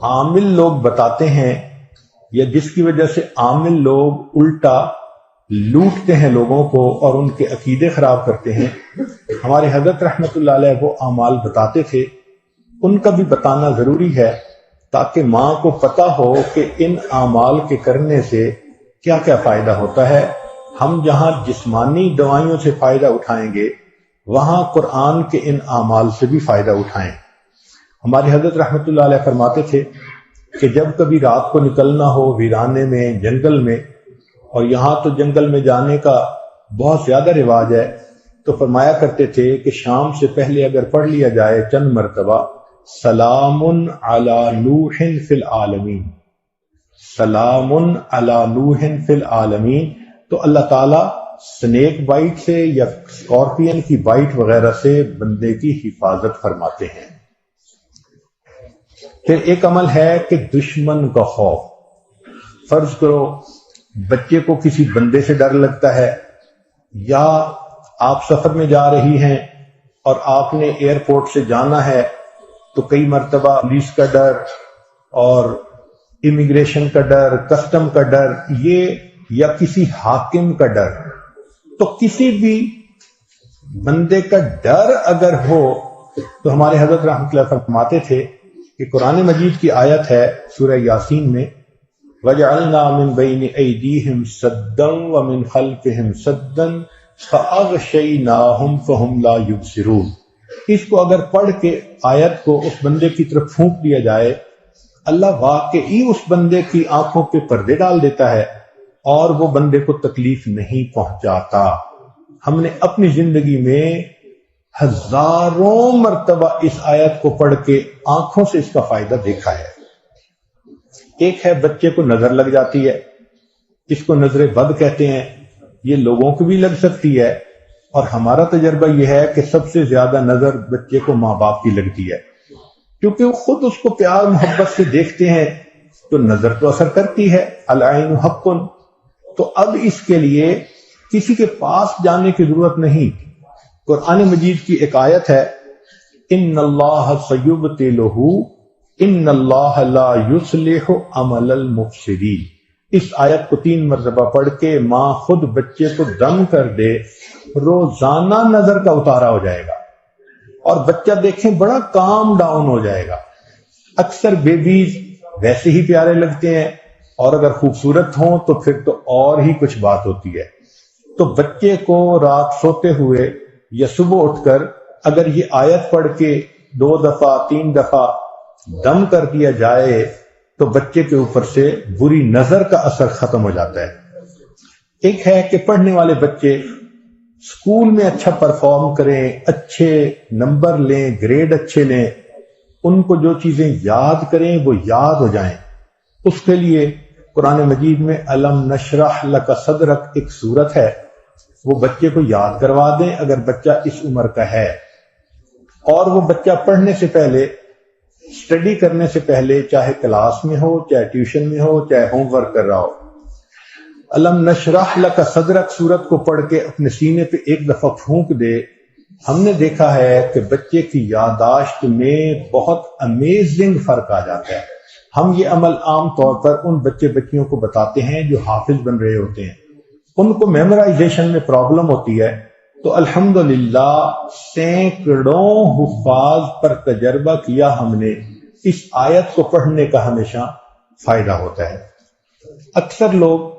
عامل لوگ بتاتے ہیں یا جس کی وجہ سے عامل لوگ الٹا لوٹتے ہیں لوگوں کو اور ان کے عقیدے خراب کرتے ہیں، ہمارے حضرت رحمت اللہ علیہ وہ اعمال بتاتے تھے، ان کا بھی بتانا ضروری ہے تاکہ ماں کو پتہ ہو کہ ان اعمال کے کرنے سے کیا کیا فائدہ ہوتا ہے۔ ہم جہاں جسمانی دوائیوں سے فائدہ اٹھائیں گے وہاں قرآن کے ان اعمال سے بھی فائدہ اٹھائیں۔ ہمارے حضرت رحمت اللہ علیہ فرماتے تھے کہ جب کبھی رات کو نکلنا ہو ویرانے میں، جنگل میں، اور یہاں تو جنگل میں جانے کا بہت زیادہ رواج ہے، تو فرمایا کرتے تھے کہ شام سے پہلے اگر پڑھ لیا جائے چند مرتبہ سلام علی نوح فی العالمین، سلام علی نوح فی العالمین، تو اللہ تعالیٰ سنیک بائٹ سے یا اسکارپین کی بائٹ وغیرہ سے بندے کی حفاظت فرماتے ہیں۔ پھر ایک عمل ہے کہ دشمن کا خوف۔ فرض کرو بچے کو کسی بندے سے ڈر لگتا ہے، یا آپ سفر میں جا رہی ہیں اور آپ نے ایئرپورٹ سے جانا ہے تو کئی مرتبہ پولیس کا ڈر اور امیگریشن کا ڈر، کسٹم کا ڈر، یہ یا کسی حاکم کا ڈر، تو کسی بھی بندے کا ڈر اگر ہو تو ہمارے حضرت رحمۃ اللہ فرماتے تھے کہ قرآن مجید کی آیت ہے سورہ یاسین میں وَجَعَلْنَا مِن بَيْنِ أَيْدِيهِمْ سَدًّا وَمِنْ خَلْفِهِمْ سَدًّا فَأَغْشَيْنَاهُمْ فَهُمْ لَا يُبْصِرُونَ۔ اس کو اگر پڑھ کے آیت کو اس بندے کی طرف پھونک دیا جائے، اللہ واقعی اس بندے کی آنکھوں پہ پردے ڈال دیتا ہے اور وہ بندے کو تکلیف نہیں پہنچاتا۔ ہم نے اپنی زندگی میں ہزاروں مرتبہ اس آیت کو پڑھ کے آنکھوں سے اس کا فائدہ دیکھا ہے۔ ایک ہے بچے کو نظر لگ جاتی ہے، اس کو نظر بد کہتے ہیں، یہ لوگوں کو بھی لگ سکتی ہے، اور ہمارا تجربہ یہ ہے کہ سب سے زیادہ نظر بچے کو ماں باپ کی لگتی ہے، کیونکہ وہ خود اس کو پیار محبت سے دیکھتے ہیں تو نظر تو اثر کرتی ہے، العین حق۔ تو اب اس کے لیے کسی کے پاس جانے کی ضرورت نہیں۔ قرآن مجید کی ایک آیت ہے ان اللہ سیبطلہ ان اللہ لا یصلح عمل المفسدین۔ اس آیت کو 3 مرتبہ پڑھ کے ماں خود بچے کو دم کر دے، روزانہ نظر کا اتارا ہو جائے گا اور بچہ دیکھیں بڑا کام ڈاؤن ہو جائے گا۔ اکثر بیبیز ویسے ہی پیارے لگتے ہیں اور اگر خوبصورت ہوں تو پھر تو اور ہی کچھ بات ہوتی ہے۔ تو بچے کو رات سوتے ہوئے یا صبح اٹھ کر اگر یہ آیت پڑھ کے 2 دفعہ 3 دفعہ دم کر دیا جائے تو بچے کے اوپر سے بری نظر کا اثر ختم ہو جاتا ہے۔ ایک ہے کہ پڑھنے والے بچے اسکول میں اچھا پرفارم کریں، اچھے نمبر لیں، گریڈ اچھے لیں، ان کو جو چیزیں یاد کریں وہ یاد ہو جائیں۔ اس کے لیے قرآن مجید میں الم نشرح لک صدرک ایک سورت ہے، وہ بچے کو یاد کروا دیں اگر بچہ اس عمر کا ہے، اور وہ بچہ پڑھنے سے پہلے، اسٹڈی کرنے سے پہلے، چاہے کلاس میں ہو، چاہے ٹیوشن میں ہو، چاہے ہوم ورک کر رہا ہو، الم نشرح لک صدرک سورت کو پڑھ کے اپنے سینے پہ ایک دفعہ پھونک دے۔ ہم نے دیکھا ہے کہ بچے کی یادداشت میں بہت امیزنگ فرق آ جاتا ہے۔ ہم یہ عمل عام طور پر ان بچے بچیوں کو بتاتے ہیں جو حافظ بن رہے ہوتے ہیں، ان کو میمورائزیشن میں پرابلم ہوتی ہے، تو الحمدللہ سینکڑوں حفاظ پر تجربہ کیا ہم نے، اس آیت کو پڑھنے کا ہمیشہ فائدہ ہوتا ہے۔ اکثر لوگ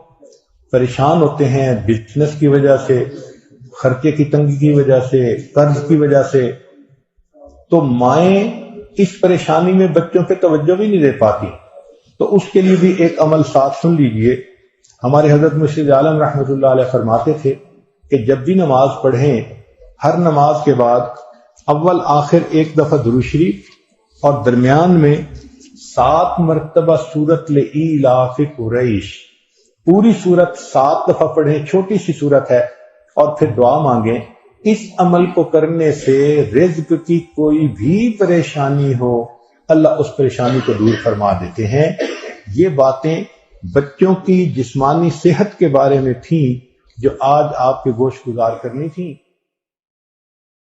پریشان ہوتے ہیں بزنس کی وجہ سے، خرچے کی تنگی کی وجہ سے، قرض کی وجہ سے، تو مائیں اس پریشانی میں بچوں پہ توجہ بھی نہیں دے پاتی۔ تو اس کے لیے بھی ایک عمل ساتھ سن لیجئے۔ ہمارے حضرت مرشد عالم رحمۃ اللہ علیہ فرماتے تھے کہ جب بھی نماز پڑھیں، ہر نماز کے بعد اول آخر 1 دفعہ درود شریف اور درمیان میں 7 مرتبہ سورۃ لإیلاف قریش، پوری سورت 7 دفعہ پڑھیں، چھوٹی سی سورت ہے، اور پھر دعا مانگیں۔ اس عمل کو کرنے سے رزق کی کوئی بھی پریشانی ہو اللہ اس پریشانی کو دور فرما دیتے ہیں۔ یہ باتیں بچوں کی جسمانی صحت کے بارے میں تھیں جو آج آپ کے گوش گزار کرنی تھیں۔